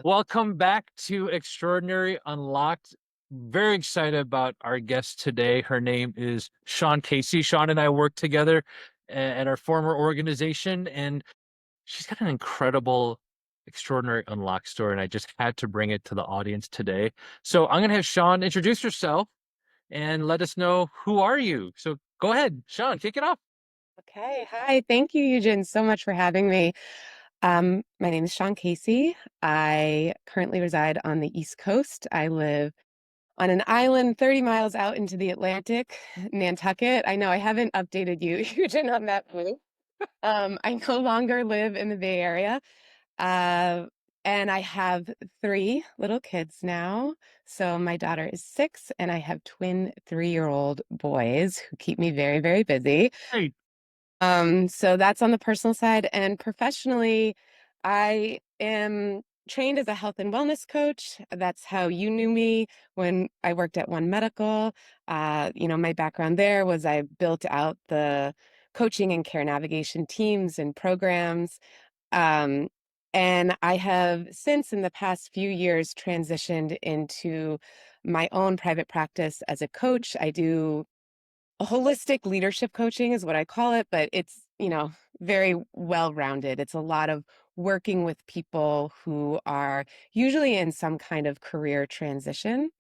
Welcome back to Extraordinary Unlocked. Very excited about our guest today. Her name is Shawn Casey. Shawn and I work together at our former organization, and she's got an incredible Extraordinary Unlocked story, and I just had to bring it to the audience today. So I'm going to have Shawn introduce herself and let us know who are you. So go ahead, Shawn, kick it off. Okay. Hi. Thank you, Eugen, so much for having me. My name is Shawn Casey. I currently reside on the East Coast. I live on an island 30 miles out into the Atlantic, Nantucket. I know I haven't updated you, Eugen, on that move. I no longer live in the Bay Area. Uh, and I have three little kids now. So my daughter is 6, and I have twin 3-year-old boys who keep me very, very busy. Hey, So that's on the personal side. And professionally, I am trained as a health and wellness coach. That's how you knew me when I worked at One Medical. My background there was I built out the coaching and care navigation teams and programs. Um, and I have since, in the past few years, transitioned into my own private practice as a coach. I do holistic leadership coaching is what I call it, but it's very well-rounded. It's a lot of working with people who are usually in some kind of career transition,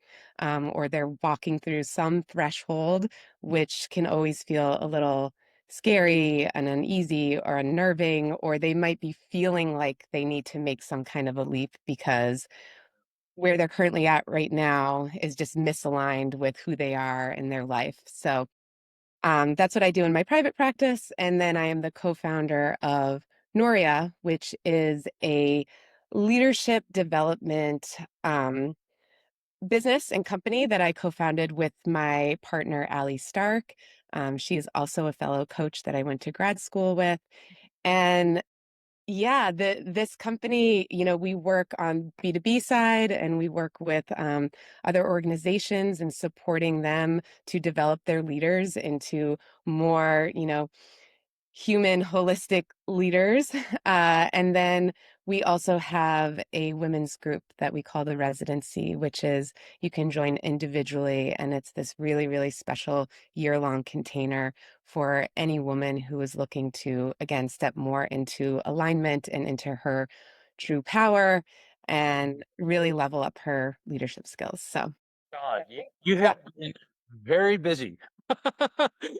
or they're walking through some threshold, which can always feel a little scary and uneasy or unnerving, or they might be feeling like they need to make some kind of a leap because where they're currently at right now is just misaligned with who they are in their life. So that's what I do in my private practice. And then I am the co-founder of Noria, which is a leadership development business and company that I co-founded with my partner, Allie Stark. She is also a fellow coach that I went to grad school with. And yeah, this company, we work on B2B side, and we work with other organizations and supporting them to develop their leaders into more, human holistic leaders. And then we also have a women's group that we call the residency, which is you can join individually. And it's this really, really special year-long container for any woman who is looking to, again, step more into alignment and into her true power and really level up her leadership skills. So, God, you have been very busy.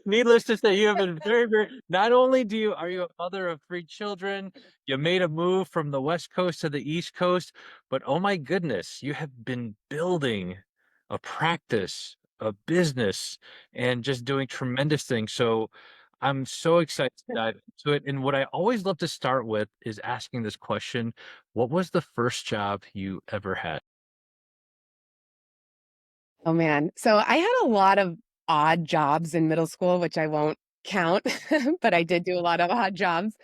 Needless to say, you have been very, very. Not only are you a mother of 3 children, you made a move from the West Coast to the East Coast, but oh my goodness, you have been building a practice, a business, and just doing tremendous things. So I'm so excited to dive into it. And what I always love to start with is asking this question: what was the first job you ever had? oh man. So I had a lot of odd jobs in middle school, which I won't count, but I did do a lot of odd jobs.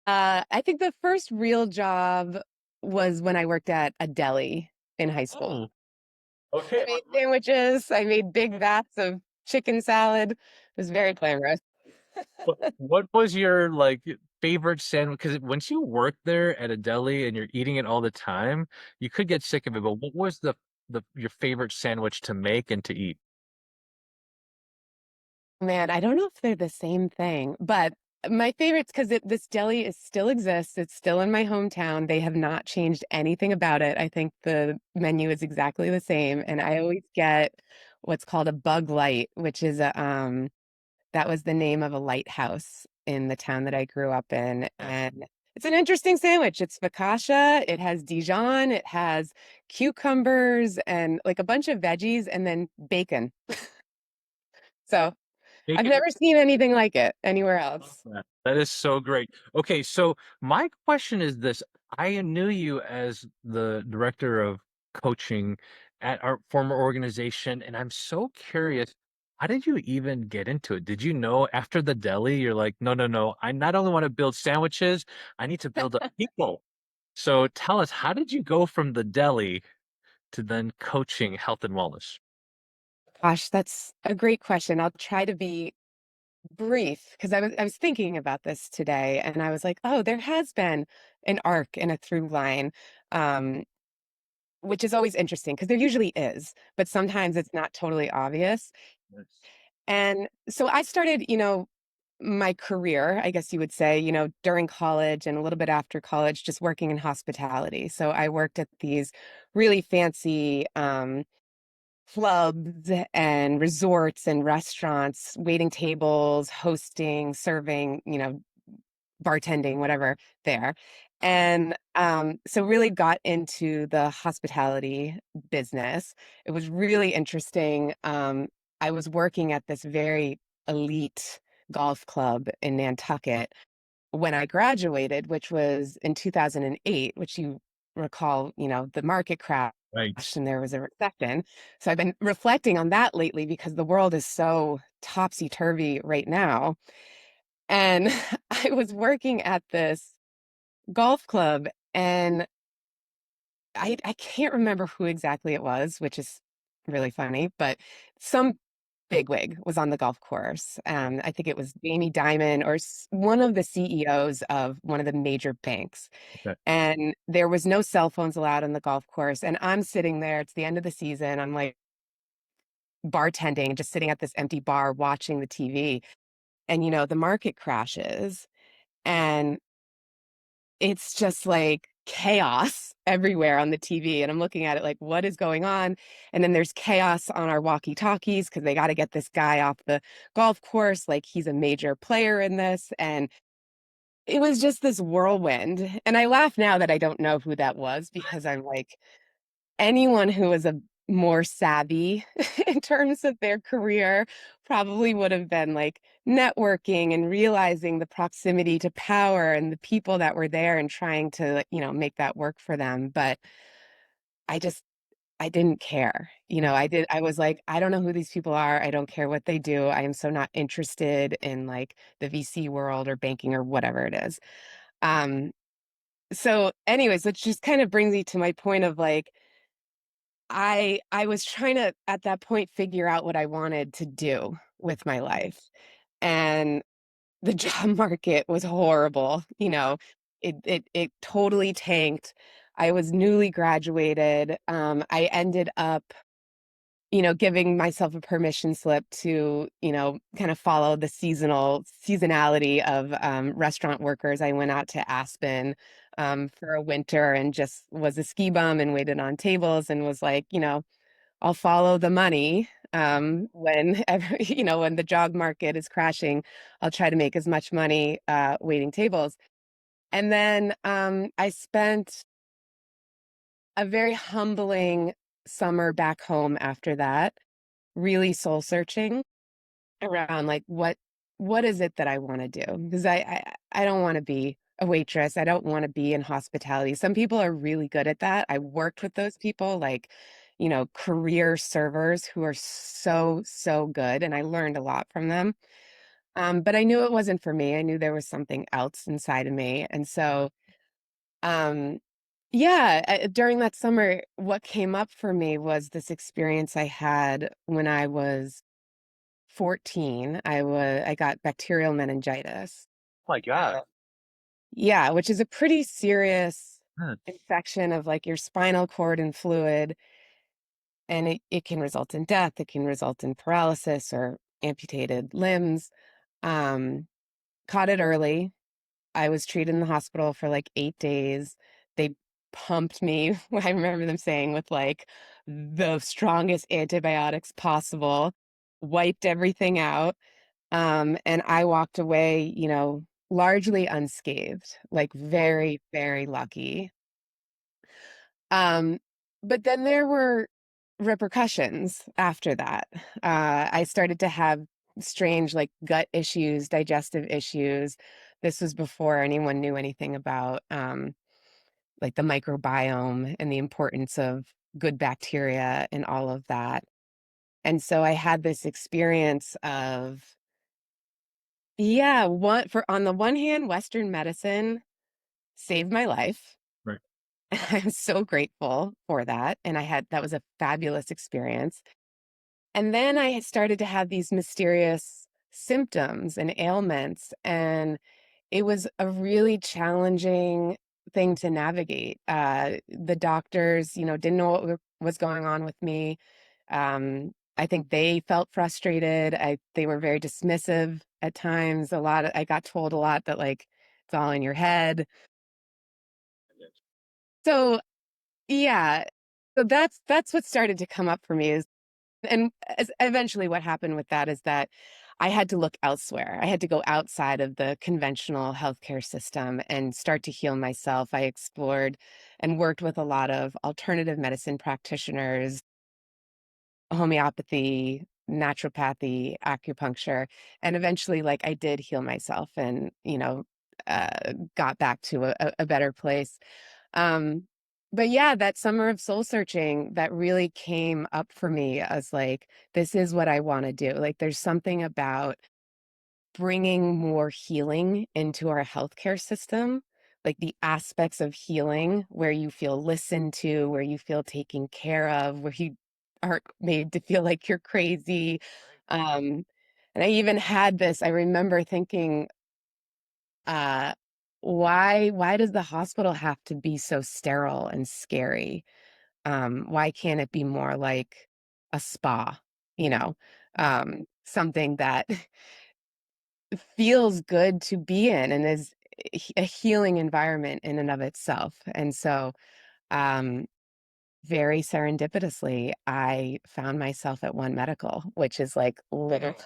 I think the first real job was when I worked at a deli in high school. Oh, I okay. made sandwiches, I made big vats of chicken salad. It was very glamorous. What was your favorite sandwich? Because once you work there at a deli and you're eating it all the time, you could get sick of it. But what was the your favorite sandwich to make and to eat? Man, I don't know if they're the same thing, but my favorites because this deli is still exists. It's still in my hometown. They have not changed anything about it. I think the menu is exactly the same, and I always get what's called a bug light, which is a that was the name of a lighthouse in the town that I grew up in. And it's an interesting sandwich. It's focaccia, it has Dijon, it has cucumbers and like a bunch of veggies and then bacon. So I've Bacon. never seen anything like it anywhere else. That is so great. Okay, so my question is this. I knew you as the director of coaching at our former organization, and I'm so curious, how did you even get into it? Did you know after the deli, you're like, no, no, no, I not only want to build sandwiches, I need to build up people. So tell us, how did you go from the deli to then coaching health and wellness? Gosh, that's a great question. I'll try to be brief because I was thinking about this today and I was like, oh, there has been an arc and a through line. um, which is always interesting because there usually is, but sometimes it's not totally obvious. Yes. And so I started, my career, I guess you would say, during college and a little bit after college, just working in hospitality. So I worked at these really fancy clubs and resorts and restaurants, waiting tables, hosting, serving, bartending, whatever there. And so really got into the hospitality business. It was really interesting. I was working at this very elite golf club in Nantucket when I graduated, which was in 2008, which you recall, the market crashed Right. and there was a recession. So I've been reflecting on that lately because the world is so topsy-turvy right now. And I was working at this golf club and I can't remember who exactly it was, which is really funny, but some bigwig was on the golf course. I think it was Jamie Dimon or one of the CEOs of one of the major banks. Okay. And there was no cell phones allowed on the golf course. And I'm sitting there, it's the end of the season. I'm like bartending, just sitting at this empty bar watching the TV. And, the market crashes. And it's just like chaos everywhere on the TV. And I'm looking at it like, what is going on? And then there's chaos on our walkie-talkies because they got to get this guy off the golf course. Like he's a major player in this. And it was just this whirlwind. And I laugh now that I don't know who that was because I'm like, anyone who was a more savvy in terms of their career probably would have been like networking and realizing the proximity to power and the people that were there and trying to, make that work for them. But I just, I didn't care. I was like, I don't know who these people are. I don't care what they do. I am so not interested in like the VC world or banking or whatever it is. Um, so anyways, which just kind of brings me to my point of like, I was trying to, at that point, figure out what I wanted to do with my life, and the job market was horrible, it totally tanked. I was newly graduated, I ended up, giving myself a permission slip to, kind of follow the seasonality of, restaurant workers. I went out to Aspen, for a winter and just was a ski bum and waited on tables and was like, I'll follow the money. When when the job market is crashing, I'll try to make as much money waiting tables. And then I spent a very humbling summer back home after that, really soul searching around like what is it that I want to do? Because I don't want to be a waitress. I don't want to be in hospitality. Some people are really good at that. I worked with those people, like, career servers who are so, so good. And I learned a lot from them. But I knew it wasn't for me. I knew there was something else inside of me. And so, um, yeah, during that summer, what came up for me was this experience I had when I was 14. I got bacterial meningitis. Oh my God. Yeah, which is a pretty serious Hmm. infection of like your spinal cord and fluid, and it can result in death. It can result in paralysis or amputated limbs. Um, Caught it early. I was treated in the hospital for like 8 days. They pumped me, I remember them saying, with like the strongest antibiotics possible, wiped everything out. And I walked away, largely unscathed, like very, very lucky. Um, but then there were repercussions after that. I started to have strange, like gut issues, digestive issues. This was before anyone knew anything about like the microbiome and the importance of good bacteria and all of that. And so I had this experience of, yeah, on the one hand, Western medicine saved my life. Right. I'm so grateful for that. And that was a fabulous experience. And then I had started to have these mysterious symptoms and ailments. And it was a really challenging thing to navigate. The doctors, didn't know what was going on with me. I think they felt frustrated. They were very dismissive at times. I got told a lot that like it's all in your head. So yeah, so that's what started to come up for me is, and eventually what happened with that is that I had to look elsewhere. I had to go outside of the conventional healthcare system and start to heal myself. I explored and worked with a lot of alternative medicine practitioners, homeopathy, naturopathy, acupuncture, and eventually, like, I did heal myself and, got back to a better place. Um, but yeah, that summer of soul searching that really came up for me as like, this is what I want to do. Like, there's something about bringing more healing into our healthcare system, like the aspects of healing where you feel listened to, where you feel taken care of, where you aren't made to feel like you're crazy. Um, and I even had this, I remember thinking, uh, why does the hospital have to be so sterile and scary? Why can't it be more like a spa, you know, something that feels good to be in and is a healing environment in and of itself. And so, um, very serendipitously, I found myself at One Medical, which is like literally.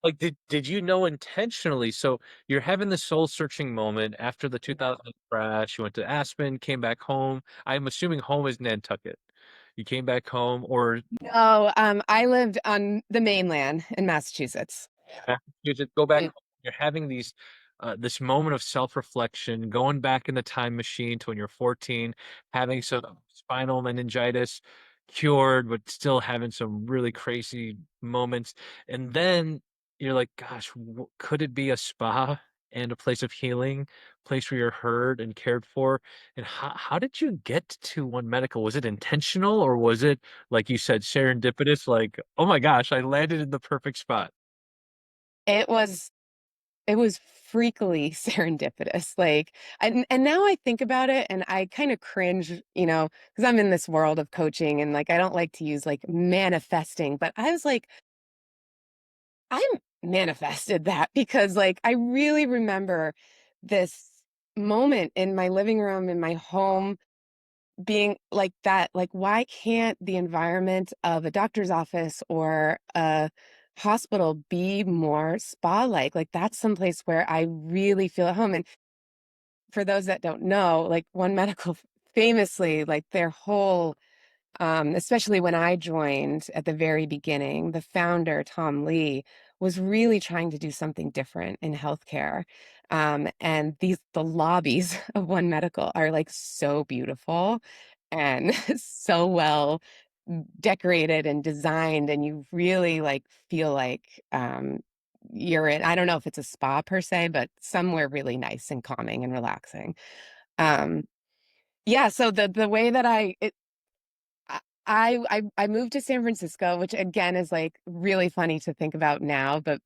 Like, did you know intentionally? So you're having the soul searching moment after the Yeah. 2000 crash. You went to Aspen, came back home. I'm assuming home is Nantucket. You came back home, or No, I lived on the mainland in Massachusetts. you just go back Mm. home. You're having this moment of self-reflection, going back in the time machine to when you're 14, having some spinal meningitis cured, but still having some really crazy moments. And then you're like, gosh, could it be a spa and a place of healing, place where you're heard and cared for? And how did you get to One Medical? Was it intentional, or was it, like you said, serendipitous? Like, oh my gosh, I landed in the perfect spot. It was It was freakily serendipitous, like and now I think about it and I kinda cringe, because 'cause I'm in this world of coaching and, like, I don't like to use, like, manifesting, but I was like, "I manifested that," because, like, I really remember this moment in my living room, in my home, being like that, like, why can't the environment of a doctor's office or a hospital be more spa-like? Like, that's someplace where I really feel at home, and for those that don't know, like, One Medical famously, like, their whole especially when I joined at the very beginning, the founder, Tom Lee, was really trying to do something different in healthcare. And the lobbies of One Medical are like so beautiful and so well decorated and designed, and you really like feel like you're in, I don't know if it's a spa per se, but somewhere really nice and calming and relaxing. Um, yeah, so the way that I I moved to San Francisco, which again is like really funny to think about now, but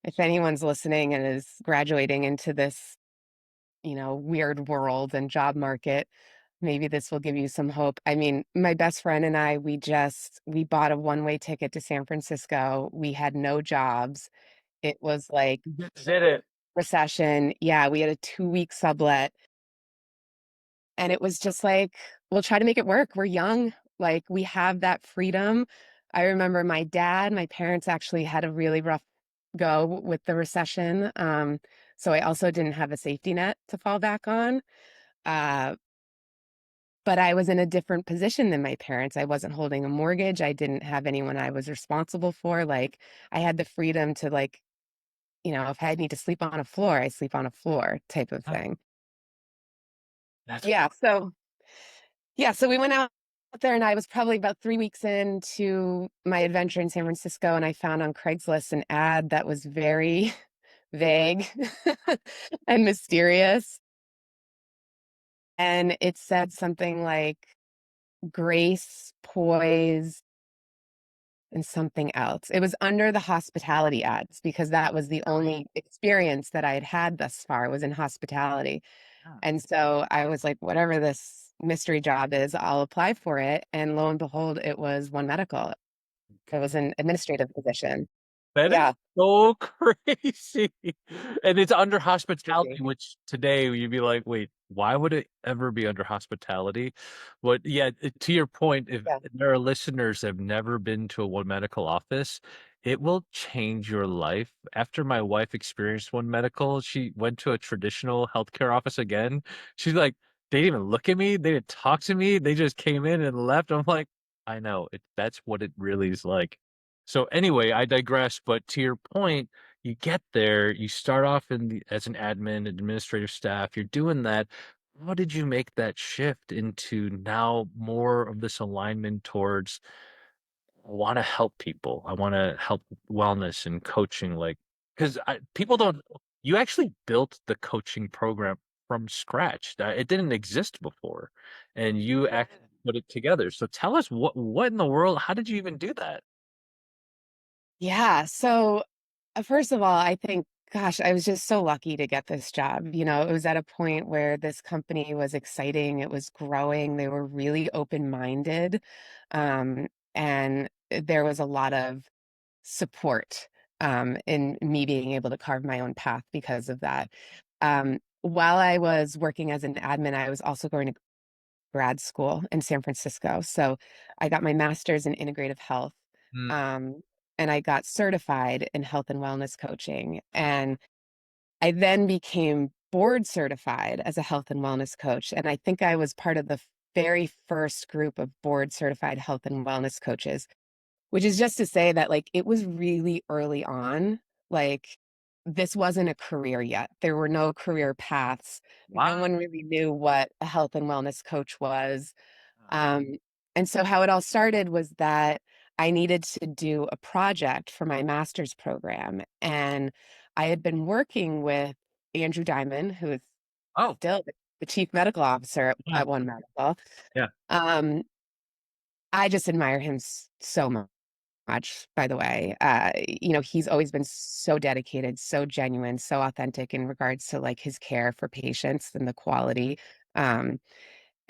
if anyone's listening and is graduating into this, weird world and job market, maybe this will give you some hope. I mean, my best friend and I, we bought a one-way ticket to San Francisco. We had no jobs. It was like Did it. recession. Yeah, we had a 2-week sublet. And it was just like, we'll try to make it work. We're young. Like, we have that freedom. I remember my parents actually had a really rough go with the recession. So I also didn't have a safety net to fall back on. Uh, but I was in a different position than my parents. I wasn't holding a mortgage. I didn't have anyone I was responsible for. Like, I had the freedom to, like, if I need to sleep on a floor, I sleep on a floor type of Ah, thing. that's Yeah. So we went out there, and I was probably about 3 weeks into my adventure in San Francisco, and I found on Craigslist an ad that was very vague and mysterious, and it said something like grace, poise, and something else. It was under the hospitality ads because that was the only experience that I had had thus far was in hospitality, Yeah. And so I was like, whatever this mystery job is, I'll apply for it. And lo and behold, it was One Medical. It was an administrative position. That is Yeah. so crazy. And it's under Crazy. hospitality, which today you'd be like, wait, why would it ever be under hospitality? But yeah, to your point, if Yeah. there are listeners that have never been to a One Medical office, it will change your life. After my wife experienced One Medical, she went to a traditional healthcare office again. She's like, they didn't even look at me, they didn't talk to me, they just came in and left. I'm like, I know, that's what it really is like. So anyway, I digress, but to your point, you get there, you start off as an admin, administrative staff, you're doing that. How did you make that shift into now more of this alignment towards I want to help people. I want to help wellness and coaching like because people don't you actually built the coaching program from scratch. It didn't exist before and you actually put it together. So tell us what in the world, how did you even do that? Yeah. So, first of all, I think, gosh, I was just so lucky to get this job. It was at a point where this company was exciting, it was growing, they were really open-minded. And there was a lot of support in me being able to carve my own path because of that. While I was working as an admin, I was also going to grad school in San Francisco. So I got my master's in integrative health. Um, and I got certified in health and wellness coaching. And I then became board certified as a health and wellness coach. And I think I was part of the very first group of board certified health and wellness coaches, which is just to say that, like, it was really early on. Like, this wasn't a career yet. There were no career paths. No Wow. one really knew what a health and wellness coach was. Um, and so how it all started was that I needed to do a project for my master's program. And I had been working with Andrew Diamond, who is Oh, still the chief medical officer yeah, at One Medical. yeah. Um, I just admire him so much, by the way. He's always been so dedicated, so genuine, so authentic in regards to like his care for patients and the quality. Um,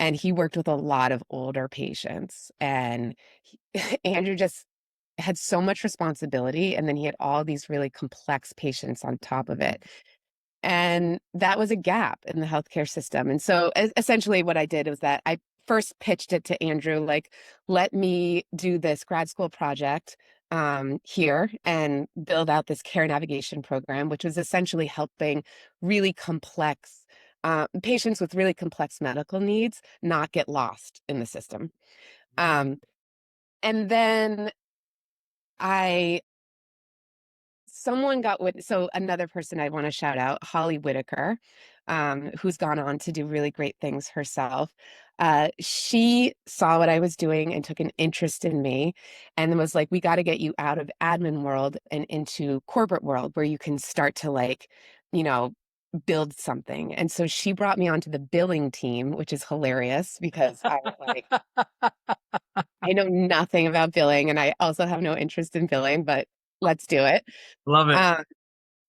and he worked with a lot of older patients, and Andrew just had so much responsibility, and then he had all these really complex patients on top of it. And that was a gap in the healthcare system. And so essentially what I did was that I first pitched it to Andrew, like, let me do this grad school project here and build out this care navigation program, which was essentially helping really complex patients with really complex medical needs not get lost in the system. Um, and then I someone got with so another person I want to shout out, Holly Whitaker, who's gone on to do really great things herself. She saw what I was doing and took an interest in me and was like, we got to get you out of admin world and into corporate world where you can start to like, you know, build something. And so she brought me onto the billing team, which is hilarious because I was like, I know nothing about billing and I also have no interest in billing, but let's do it. Love it. Um,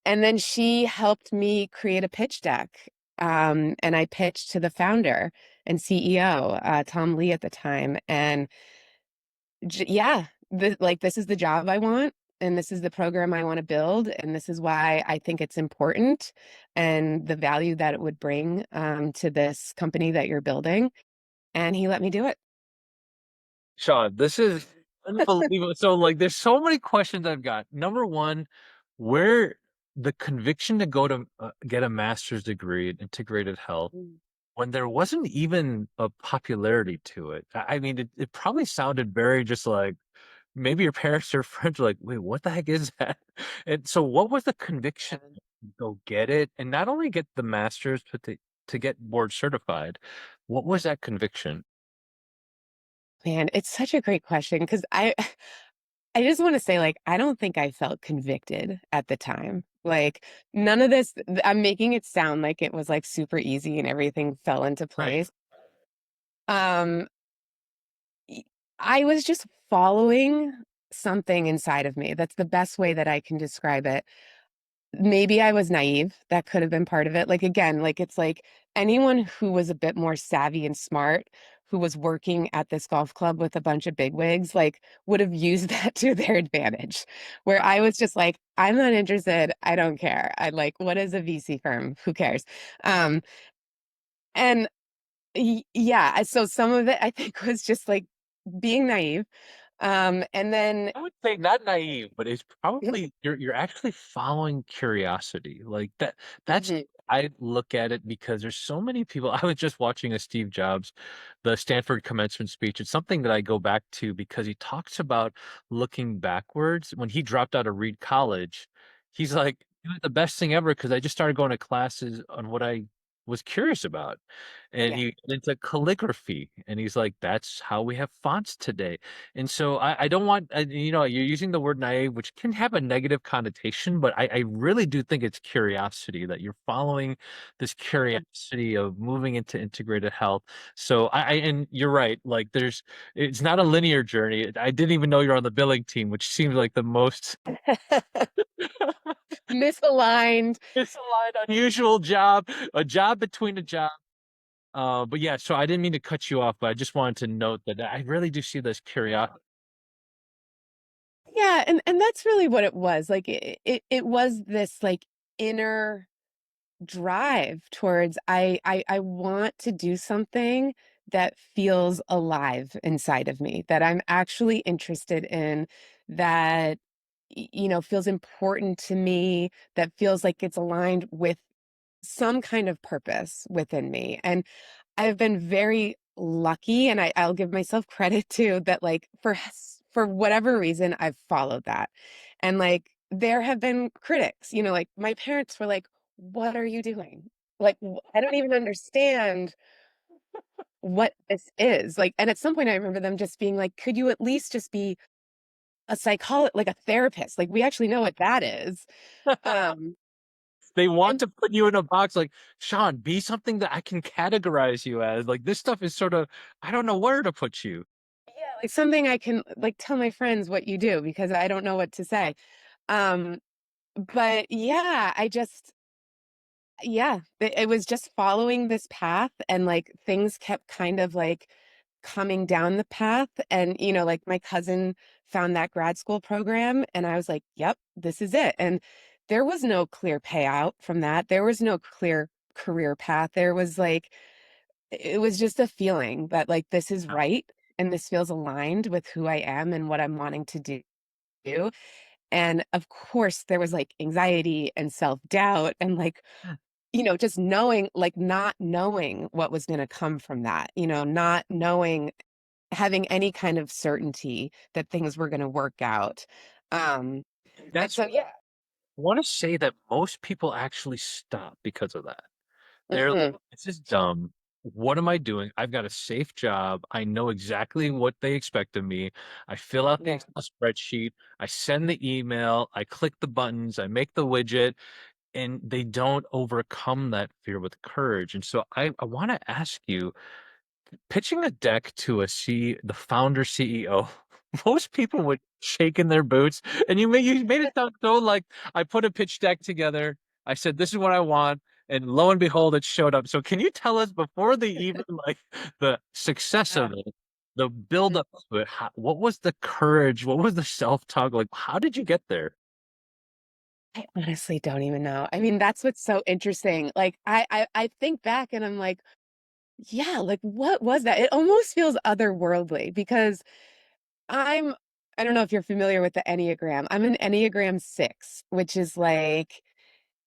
and then she helped me create a pitch deck. And I pitched to the founder and CEO, Tom Lee at the time. And yeah, this is the job I want. And this is the program I want to build. And this is why I think it's important and the value that it would bring to this company that you're building. And he let me do it. Shawn, this is unbelievable. So, like, there's so many questions I've got. Number one, where the conviction to go to get a master's degree in integrated health Mm. when there wasn't even a popularity to it. I mean, it probably sounded very just like maybe your parents or friends were like, wait, what the heck is that? And so, what was the conviction Yeah. to go get it and not only get the master's, but to get board certified? What was that conviction? Man, it's such a great question because I just want to say, like, I don't think I felt convicted at the time. Like, none of this, I'm making it sound like it was like super easy and everything fell into Right. place. Um, y- I was just following something inside of me. That's the best way that I can describe it. maybe I was naive. That could have been part of it. Like again, like it's like anyone who was a bit more savvy and smart, who was working at this golf club with a bunch of bigwigs, like would have used that to their advantage. Where I was just like, I'm not interested. I don't care. I like, what is a VC firm? Who cares? Um, and yeah, so some of it I think was just like being naive. And then I would say not naive, but it's probably you're actually following curiosity. Like that that's Mhm. I look at it because there's so many people. I was just watching a Steve Jobs, the Stanford commencement speech. It's something that I go back to because he talks about looking backwards. When he dropped out of Reed College, he's like, it was the best thing ever because I just started going to classes on what I was curious about. And Yeah. he into calligraphy. And he's like, that's how we have fonts today. And so I don't want, you're using the word naive, which can have a negative connotation, but I really do think it's curiosity that you're following this curiosity of moving into integrated health. So and you're right, like it's not a linear journey. I didn't even know you're on the billing team, which seems like the most Misaligned. misaligned, unusual job, a job between a job. But yeah, so I didn't mean to cut you off, but I just wanted to note that I really do see this curiosity. Yeah, and that's really what it was. Like it was this like inner drive towards I want to do something that feels alive inside of me, that I'm actually interested in, that feels important to me, that feels like it's aligned with some kind of purpose within me. And I've been very lucky, and I'll give myself credit too, that like for whatever reason, I've followed that. And like there have been critics, like my parents were like, "What are you doing? Like, I don't even understand what this is." Like, and at some point I remember them just being like, "Could you at least just be a psychologist, like a therapist? Like, we actually know what that is." Um, They want and to put you in a box like, Shawn, be something that I can categorize you as. Like this stuff is sort of, I don't know where to put you. yeah, like something I can like tell my friends what you do because I don't know what to say. Um, but yeah, it was just following this path, and like things kept kind of like coming down the path. And like my cousin found that grad school program, and I was like, yep, this is it. And there was no clear payout from that. There was no clear career path. There was like, it was just a feeling that like this is right, and this feels aligned with who I am and what I'm wanting to do. And of course, there was like anxiety and self-doubt and like, just knowing, like not knowing what was going to come from that, not knowing, having any kind of certainty that things were going to work out. Um, and That's, so, yeah. I want to say that most people actually stop because of that. They're like, Mhm. this is dumb. What am I doing? I've got a safe job. I know exactly what they expect of me. I fill out the Yeah. Excel spreadsheet. I send the email. I click the buttons. I make the widget. And they don't overcome that fear with courage. And so I want to ask you, pitching a deck to the founder CEO, most people would shake in their boots. And you made it sound so like I put a pitch deck together. I said, this is what I want. And lo and behold, it showed up. So can you tell us before the even like the success Uh, of it, the build up to it, what was the courage? What was the self-talk? Like, how did you get there? I honestly don't even know. I mean, that's what's so interesting. Like, I think back and I'm like, yeah, like what was that? It almost feels otherworldly because I'm, I don't know if you're familiar with the Enneagram. I'm an Enneagram 6, which is like,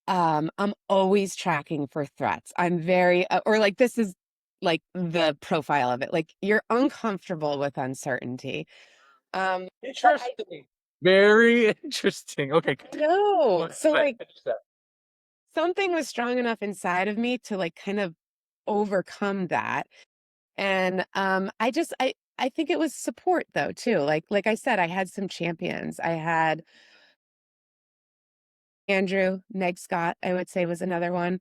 I'm always tracking for threats. I'm very, or like this is like the profile of it. Like you're uncomfortable with uncertainty. But Interesting. Very interesting. Okay. I know. So Go ahead, like finish that. something was strong enough inside of me to like kind of overcome that. And I think it was support though too. Like I said, I had some champions. I had Andrew, Meg Scott, I would say was another one.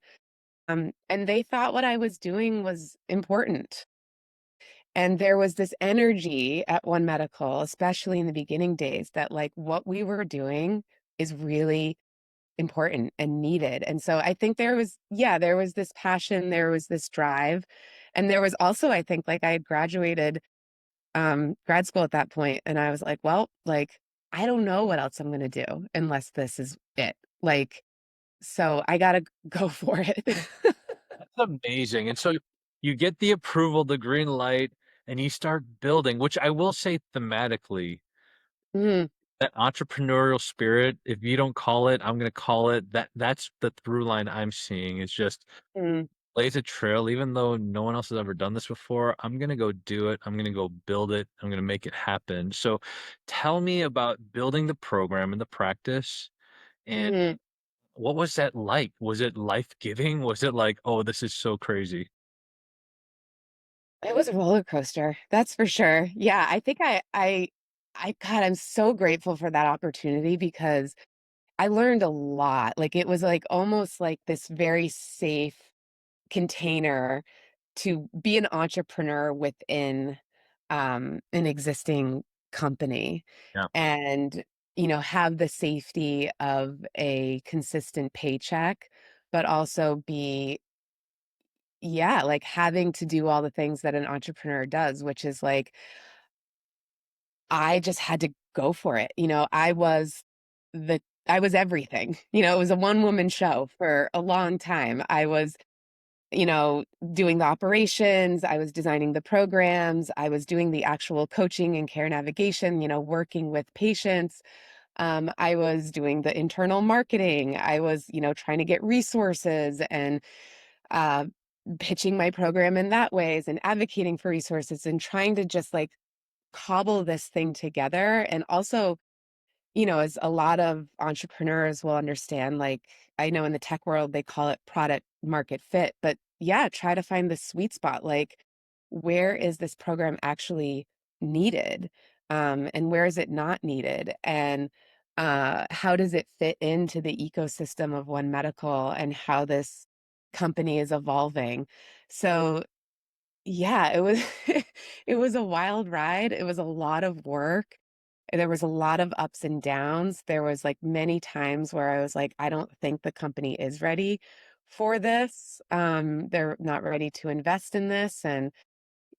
And they thought what I was doing was important. And there was this energy at One Medical, especially in the beginning days, that like what we were doing is really important and needed. And so I think there was, yeah, there was this passion, there was this drive. And there was also, I think, like I had graduated grad school at that point, and I was like, well, like, I don't know what else I'm gonna do unless this is it. Like, so I gotta go for it. That's amazing. And so you get the approval, the green light, and you start building, which I will say thematically, Mm, that entrepreneurial spirit, if you don't call it, I'm gonna call it that. That's the through line I'm seeing is just mm, blaze a trail, even though no one else has ever done this before. I'm gonna go do it. I'm gonna go build it. I'm gonna make it happen. So tell me about building the program and the practice. And mhm. what was that like? Was it life-giving? Was it like, "Oh, this is so crazy?" It was a roller coaster, that's for sure. Yeah, I think God, I'm so grateful for that opportunity because I learned a lot. Like, it was, like, almost like this very safe container to be an entrepreneur within, an existing company Yeah. and, have the safety of a consistent paycheck, but also be, yeah, like, having to do all the things that an entrepreneur does, which is, like, I just had to go for it. The I was everything. It was a one-woman show for a long time. I was, you know, doing the operations, I was designing the programs, I was doing the actual coaching and care navigation, working with patients. I was doing the internal marketing. I was, trying to get resources and uh, pitching my program in that ways and advocating for resources and trying to just like cobble this thing together. And also, as a lot of entrepreneurs will understand, like I know in the tech world, they call it product market fit, but yeah, try to find the sweet spot. Like, where is this program actually needed? And where is it not needed? And how does it fit into the ecosystem of One Medical and how this company is evolving? So, yeah, it was it was a wild ride. It was a lot of work. There was a lot of ups and downs. There was, like, many times where I was like, "I don't think the company is ready for this. They're not ready to invest in this, and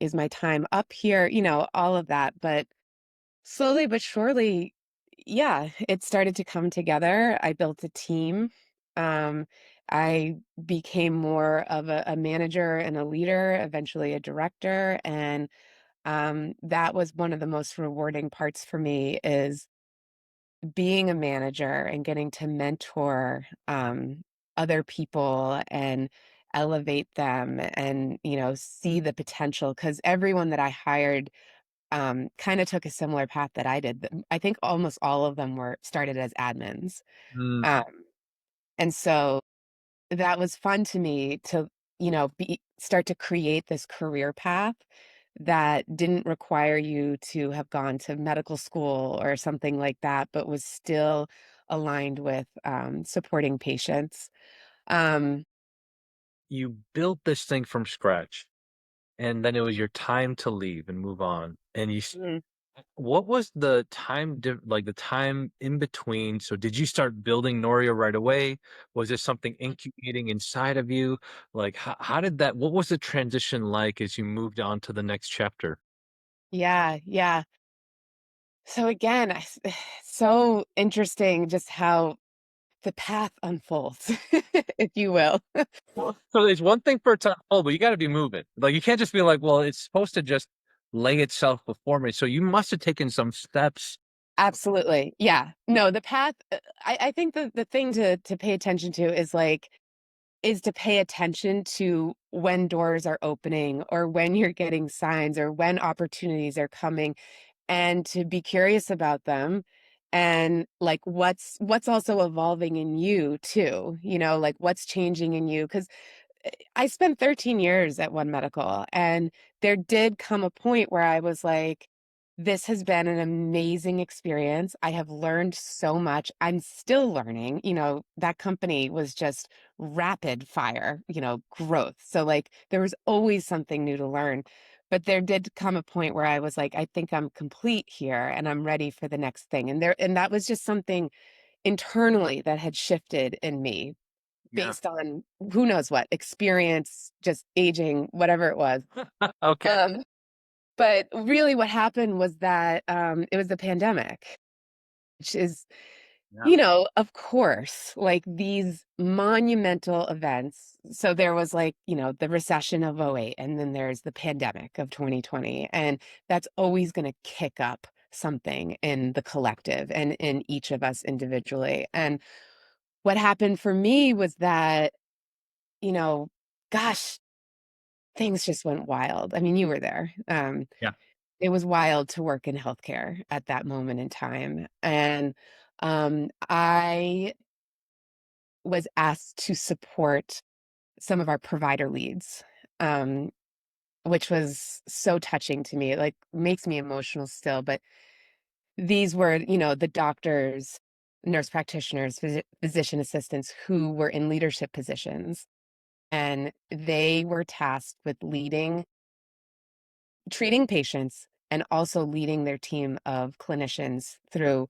is my time up here?" All of that, but slowly but surely, yeah, it started to come together. I built a team. Um, I became more of a manager and a leader, eventually a director, and, that was one of the most rewarding parts for me is being a manager and getting to mentor, other people and elevate them and, see the potential. Because everyone that I hired, kinda took a similar path that I did. I think almost all of them were started as admins. Mm. Um, and so that was fun to me to, start to create this career path that didn't require you to have gone to medical school or something like that, but was still aligned with, supporting patients. Um You built this thing from scratch, and then it was your time to leave and move on, and Mhm. what was the like, the time in between? So did you start building Noria right away? Was this something incubating inside of you? Like, how did that what was the transition like as you moved on to the next chapter? Yeah, yeah. So again, so interesting just how the path unfolds, if you will. Well, so there's one thing for a time oh, but you gotta be moving. Like, you can't just be like, "Well, it's supposed to just lay itself before me." So you must have taken some steps. Absolutely. Yeah. No, the path, I think the thing to pay attention to is to pay attention to when doors are opening or when you're getting signs or when opportunities are coming and to be curious about them and like what's also evolving in you too, like what's changing in you because I spent 13 years at One Medical, and there did come a point where I was like, this has been an amazing experience. I have learned so much. I'm still learning. That company was just rapid fire, growth. So, like, there was always something new to learn. But there did come a point where I was like, I think I'm complete here and I'm ready for the next thing. And that was just something internally that had shifted in me Yeah. based on who knows what experience, just aging, whatever it was. Okay. Um, but really what happened was that it was the pandemic, which is, Yeah. of course, like these monumental events. So there was like, the recession of '08, and then there's the pandemic of 2020. And that's always going to kick up something in the collective and in each of us individually. And what happened for me was that, you know, gosh, things just went wild. I mean, you were there. Yeah. It was wild to work in healthcare at that moment in time. And I was asked to support some of our provider leads, um, which was so touching to me. It like makes me emotional still. But these were, the doctors, nurse practitioners, physician assistants who were in leadership positions. And they were tasked with treating patients and also leading their team of clinicians through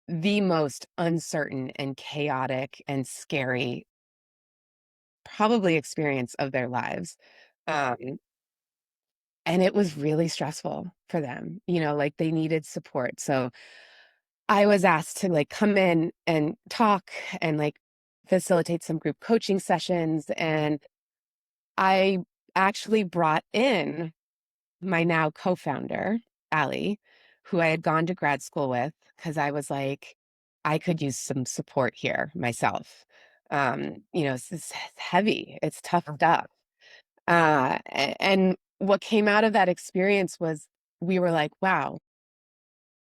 the most uncertain and chaotic and scary probably experience of their lives. Um, and it was really stressful for them, like they needed support. So I was asked to like come in and talk and like facilitate some group coaching sessions. And I actually brought in my now co-founder, Allie, who I had gone to grad school with, because I was like, I could use some support here myself. It's heavy, it's tough stuff. And what came out of that experience was we were like, wow,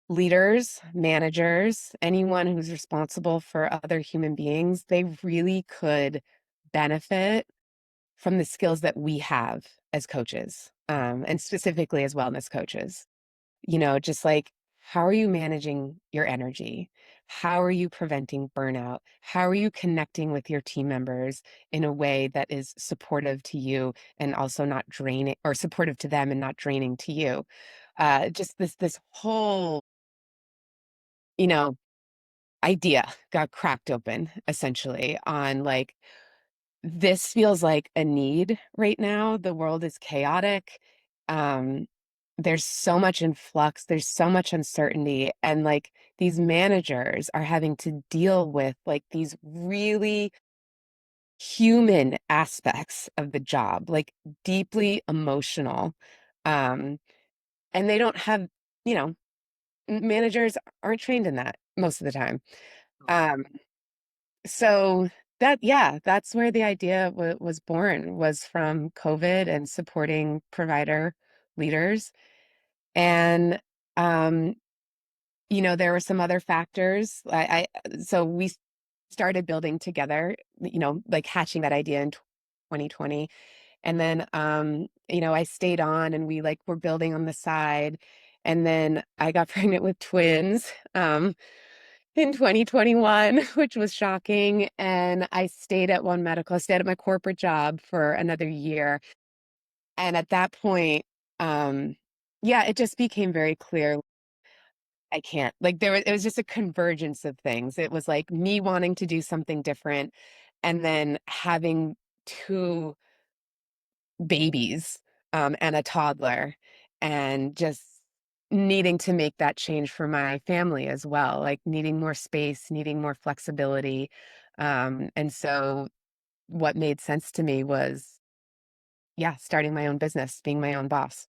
leaders, managers, anyone who's responsible for other human beings, they really could benefit from the skills that we have as coaches, and specifically as wellness coaches. Just like, how are you managing your energy? How are you preventing burnout? How are you connecting with your team members in a way that is supportive to you and also not draining, or supportive to them and not draining to you? Just this whole, you know, idea got cracked open essentially on like, this feels like a need right now. The world is chaotic. Um, there's so much in flux, there's so much uncertainty, and like these managers are having to deal with like these really human aspects of the job, like deeply emotional. Um, and they don't have, you know, managers aren't trained in that most of the time. Um, So yeah, that's where the idea was born, was from COVID and supporting provider leaders. And, um, there were some other factors. So we started building together, like hatching that idea in 2020. And then, I stayed on and we like were building on the side. And then I got pregnant with twins. In 2021, which was shocking. And I stayed at One Medical, I stayed at my corporate job for another year. And at that point, um, yeah, it just became very clear I can't. Like it was just a convergence of things. It was like me wanting to do something different and then having two babies and a toddler and just needing to make that change for my family as well, like needing more space, needing more flexibility. And so what made sense to me was, yeah, starting my own business, being my own boss.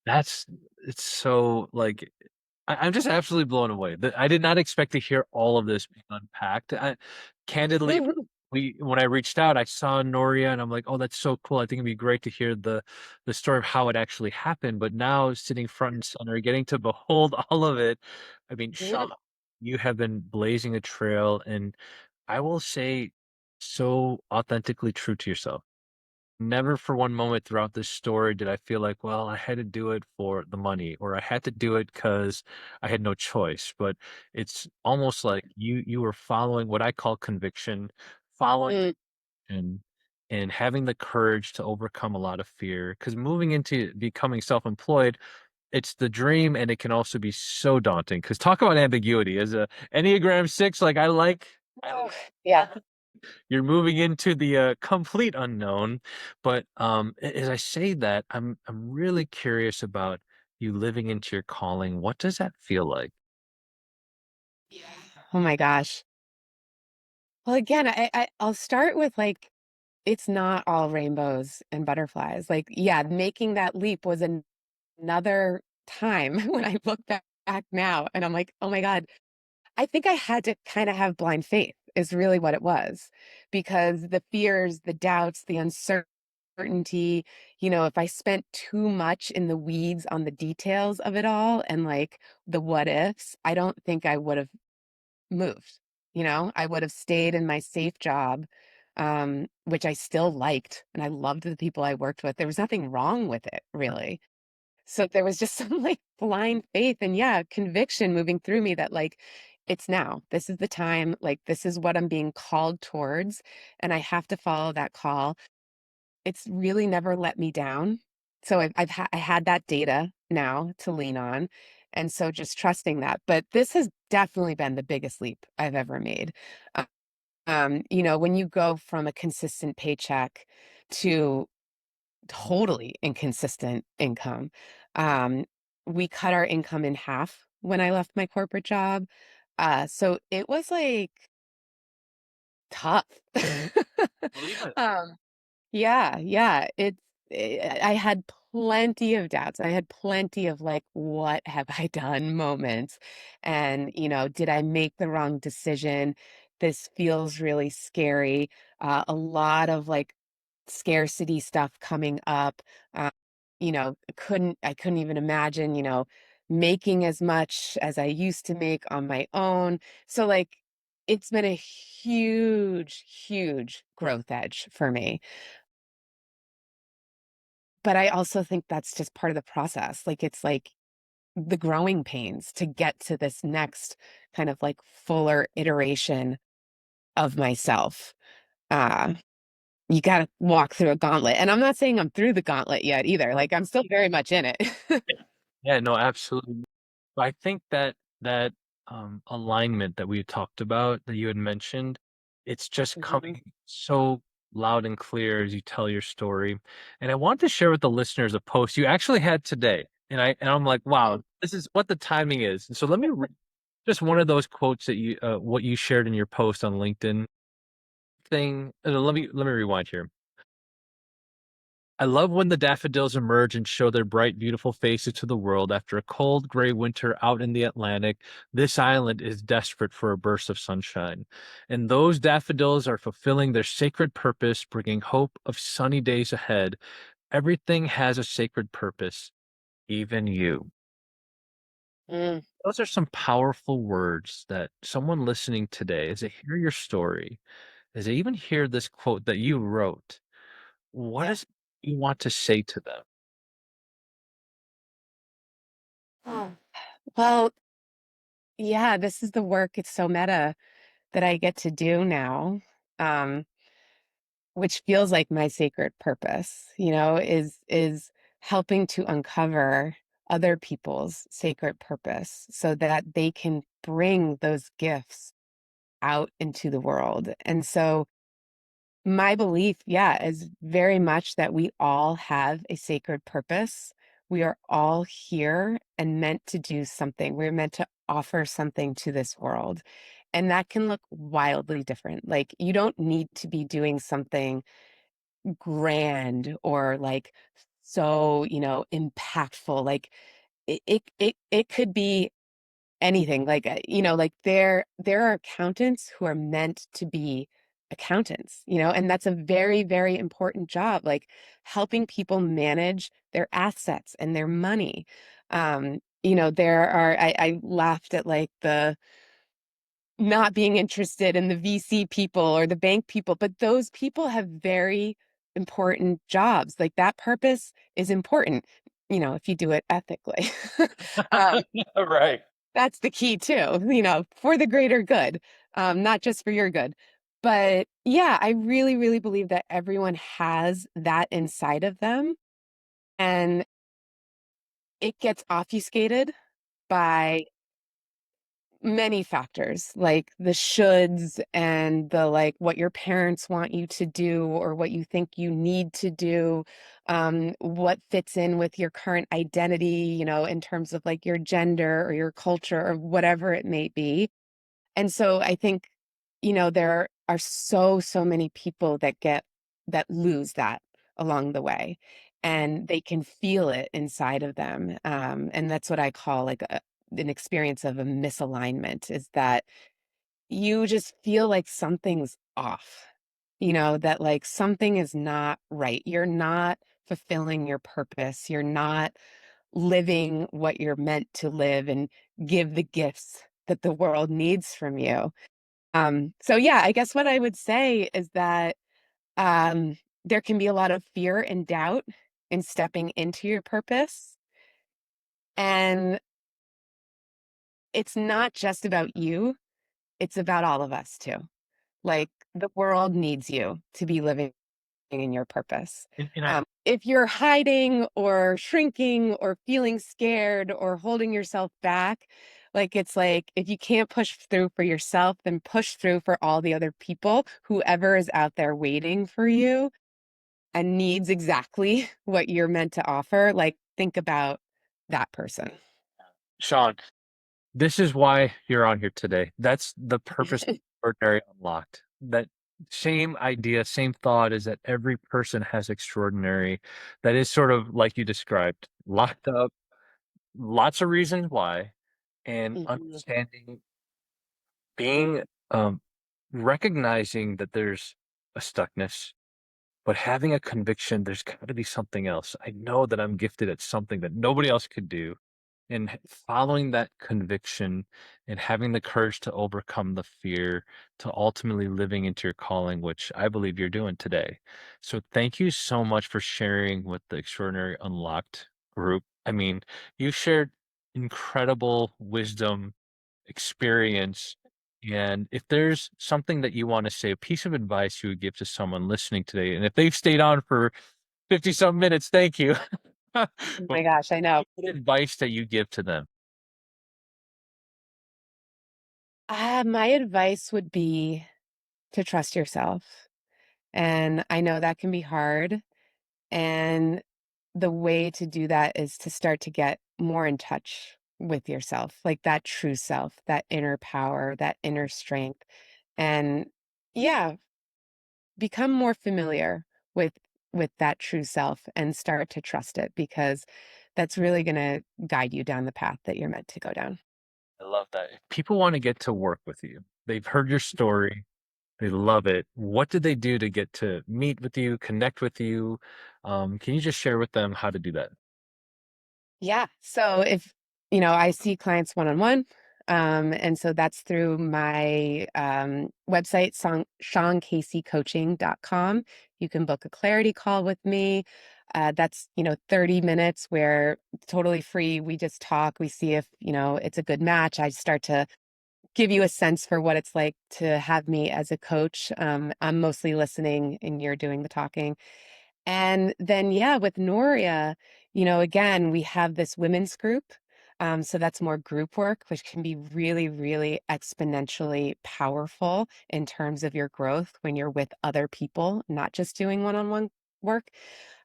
That's it's so like I'm just absolutely blown away. I did not expect to hear all of this being unpacked. Candidly, Mhm. when I reached out, I saw Noria, and I'm like, oh, that's so cool. I think it'd be great to hear the story of how it actually happened. But now, sitting front and center, getting to behold all of it, I mean, Yeah. Shawn, you have been blazing a trail, and I will say, so authentically true to yourself. Never for one moment throughout this story did I feel like, well, I had to do it for the money or I had to do it because I had no choice. But it's almost like you were following what I call conviction, following Mm, and having the courage to overcome a lot of fear. Because moving into becoming self-employed, it's the dream, and it can also be so daunting. Because talk about ambiguity. As a Enneagram 6, like I Oh, yeah. you're moving into the complete unknown. But as I say that, I'm really curious about you living into your calling. What does that feel like? Yeah. Oh my gosh. Well, again, I'll start with like it's not all rainbows and butterflies. Like, yeah, making that leap was another time when I look back now and I'm like, oh my God, I think I had to kind of have blind faith, is really what it was, because the fears, the doubts, the uncertainty, if I spent too much in the weeds on the details of it all and like the what ifs, I don't think I would have moved. I would have stayed in my safe job, which I still liked, and I loved the people I worked with. There was nothing wrong with it, really. So there was just some like blind faith and yeah, conviction moving through me that like it's now. This is the time. Like this is what I'm being called towards, and I have to follow that call. It's really never let me down. So I had that data now to lean on, and so just trusting that. But this has definitely been the biggest leap I've ever made. Uh, when you go from a consistent paycheck to totally inconsistent income. Um, we cut our income in half when I left my corporate job. So it was like tough. Believe it. um, yeah, yeah. I had plenty of doubts. I had plenty of like, what have I done moments? And, did I make the wrong decision? This feels really scary. A lot of like scarcity stuff coming up. I couldn't even imagine, making as much as I used to make on my own. So like it's been a huge, huge growth edge for me. But I also think that's just part of the process. Like it's like the growing pains to get to this next kind of like fuller iteration of myself. Uh you got to walk through a gauntlet. And I'm not saying I'm through the gauntlet yet either. Like I'm still very much in it. Yeah, no, absolutely. I think that that alignment that we talked about, that you had mentioned, it's just Mhm. coming so loud and clear as you tell your story. And I want to share with the listeners a post you actually had today. And I'm like, wow, this is what the timing is. And so let me read just one of those quotes that what you shared in your post on LinkedIn thing. Let me rewind here. I love when the daffodils emerge and show their bright, beautiful faces to the world after a cold, gray winter out in the Atlantic. This island is desperate for a burst of sunshine. And those daffodils are fulfilling their sacred purpose, bringing hope of sunny days ahead. Everything has a sacred purpose, even you. Mm, Those are some powerful words that someone listening today, as they hear your story, as they even hear this quote that you wrote, what yeah. is you want to say to them? Oh. Well, yeah, this is the work. It's so meta that I get to do now. Um, which feels like my sacred purpose, is helping to uncover other people's sacred purpose so that they can bring those gifts out into the world. And so my belief, yeah, is very much that we all have a sacred purpose. We are all here and meant to do something. We're meant to offer something to this world. And that can look wildly different. Like, you don't need to be doing something grand or like so, impactful. Like, it could be anything like like there are accountants who are meant to be accountants, and that's a very, very important job, like helping people manage their assets and their money. There are I laughed at like the not being interested in the VC people or the bank people, but those people have very important jobs. Like that purpose is important, if you do it ethically. um, Right. that's the key too, for the greater good, not just for your good. But yeah, I really, really believe that everyone has that inside of them. And it gets obfuscated by many factors, like the shoulds and the like what your parents want you to do or what you think you need to do, what fits in with your current identity, in terms of like your gender or your culture or whatever it may be. And so I think, there are so many people that lose that along the way, and they can feel it inside of them. And that's what I call like an experience of a misalignment, is that you just feel like something's off, that like something is not right. You're not fulfilling your purpose. You're not living what you're meant to live and give the gifts that the world needs from you. So yeah, I guess what I would say is that um, there can be a lot of fear and doubt in stepping into your purpose. And it's not just about you, it's about all of us too. Like the world needs you to be living in your purpose. And I If you're hiding or shrinking or feeling scared or holding yourself back, it's like if you can't push through for yourself, then push through for all the other people, whoever is out there waiting for you and needs exactly what you're meant to offer. Like, think about that person. Shawn, this is why you're on here today. That's the purpose of Extraordinary Unlocked. That same idea, same thought is that every person has extraordinary, that is sort of like you described, locked up, lots of reasons why, and Mhm. understanding, being, recognizing that there's a stuckness, but having a conviction, there's got to be something else. I know that I'm gifted at something that nobody else could do. And following that conviction and having the courage to overcome the fear to ultimately living into your calling, which I believe you're doing today. So thank you so much for sharing with the Extraordinary Unlocked group. I mean, you shared incredible wisdom, experience. And if there's something that you want to say, a piece of advice you would give to someone listening today, and if they've stayed on for 50 some minutes, thank you. Oh But my gosh, I know. what advice that you give to them? My advice would be to trust yourself. And I know that can be hard. And the way to do that is to start to get more in touch with yourself, like that true self, that inner power, that inner strength. And yeah, become more familiar with that true self and start to trust it, because that's really going to guide you down the path that you're meant to go down. I love that. If people want to get to work with you, they've heard your story, they love it. What did they do to get to meet with you, connect with you? Can you just share with them how to do that? Yeah. So if, I see clients one on one. And so that's through my website, ShawnCaseyCoaching.com. You can book a clarity call with me. That's, 30 minutes where totally free. We just talk. We see if, it's a good match. I start to give you a sense for what it's like to have me as a coach. I'm mostly listening and you're doing the talking. And then, yeah, with Noria, again, we have this women's group. So that's more group work, which can be really, really exponentially powerful in terms of your growth when you're with other people, not just doing one on one work.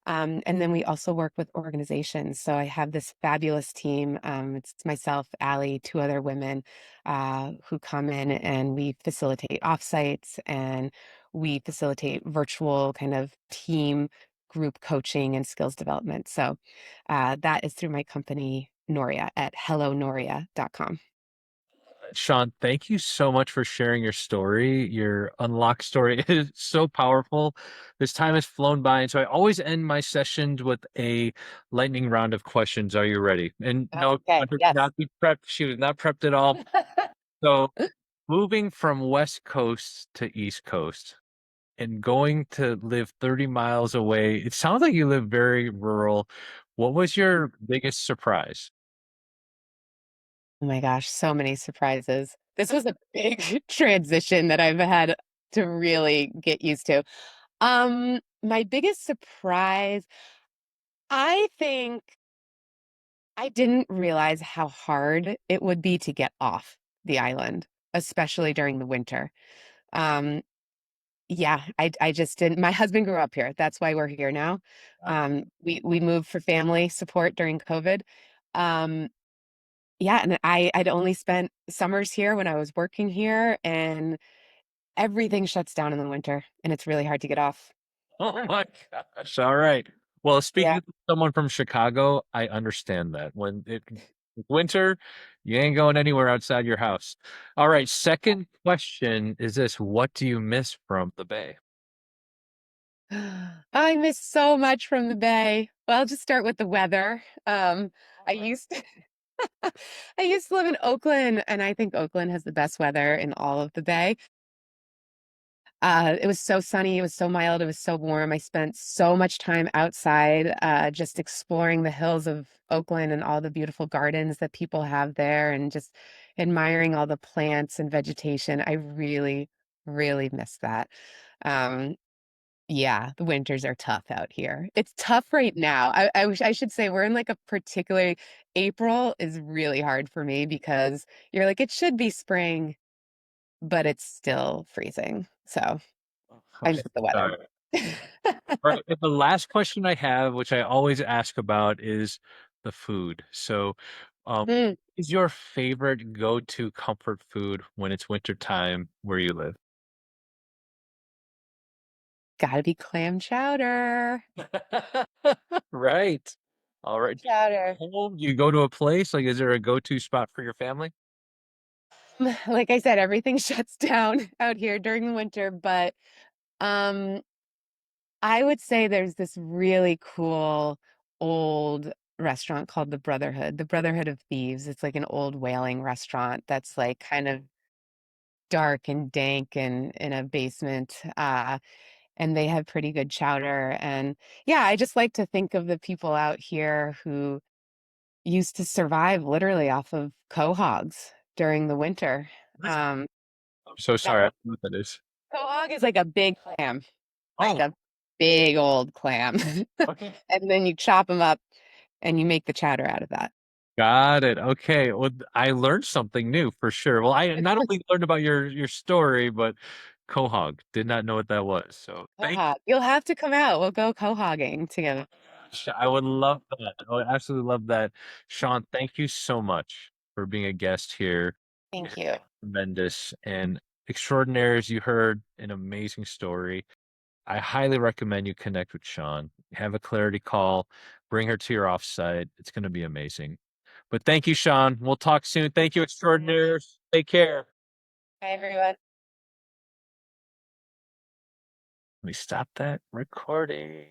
And then we also work with organizations. So I have this fabulous team. It's myself, Allie, two other women who come in, and we facilitate offsites and we facilitate virtual kind of team group coaching and skills development. So that is through my company, Noria, at hellonoria.com. Shawn, thank you so much for sharing your story. Your unlock story is so powerful. This time has flown by. And so I always end my sessions with a lightning round of questions. Are you ready? And no, Okay, yes. not be prepped. She was not prepped at all. So moving from West Coast to East Coast and going to live 30 miles away, it sounds like you live very rural. What was your biggest surprise? Oh my gosh, so many surprises. This was a big transition that I've had to really get used to. My biggest surprise, I think I didn't realize how hard it would be to get off the island, especially during the winter. Um, yeah, I just didn't. My husband grew up here. That's why we're here now. We moved for family support during COVID. Um, yeah, and I'd only spent summers here when I was working here, and everything shuts down in the winter, and it's really hard to get off. Oh my gosh. All right. Well, speaking Yeah. of someone from Chicago, I understand that. When it's winter, you ain't going anywhere outside your house. All right. Second question is this: what do you miss from the Bay? I miss so much from the Bay. Well, I'll just start with the weather. I used to, I used to live in Oakland, and I think Oakland has the best weather in all of the Bay. It was so sunny, it was so mild, it was so warm. I spent so much time outside, just exploring the hills of Oakland and all the beautiful gardens that people have there, and just admiring all the plants and vegetation. I really, really miss that. Um, Yeah, the winters are tough out here. It's tough right now. I should say we're in like a particularly April is really hard for me because you're like, it should be spring, but it's still freezing. So I Okay. miss the weather. Sorry. All right. And the last question I have, which I always ask about, is the food. So, um, Mm, is your favorite go-to comfort food when it's winter time where you live? gotta be clam chowder. Right. All right. Chowder. Home, you go to a place, like, is there a go-to spot for your family? Like I said, everything shuts down out here during the winter, but um I would say there's this really cool old restaurant called the Brotherhood of Thieves. It's like an old whaling restaurant that's like kind of dark and dank and in a basement. And they have pretty good chowder. And yeah, I just like to think of the people out here who used to survive literally off of quahogs during the winter. What? Um, I'm so now, sorry. I don't know what that is. quahog is like a big clam, like Oh, a big old clam. okay. And then you chop them up and you make the chowder out of that. Got it. Okay. Well, I learned something new for sure. Well, I not only learned about your story, but Quahog. Did not know what that was. So thank Quahog. You'll have to come out. We'll go quahogging together. you. I would love that. I would absolutely love that. Sean, thank you so much for being a guest here. Thank you. Tremendous and extraordinary as you heard, an amazing story. I highly recommend you connect with Sean. Have a clarity call, bring her to your offsite. It's going to be amazing. But thank you, Sean. We'll talk soon. Thank you, extraordinaires. Take care. Hi, everyone. Let me stop that recording.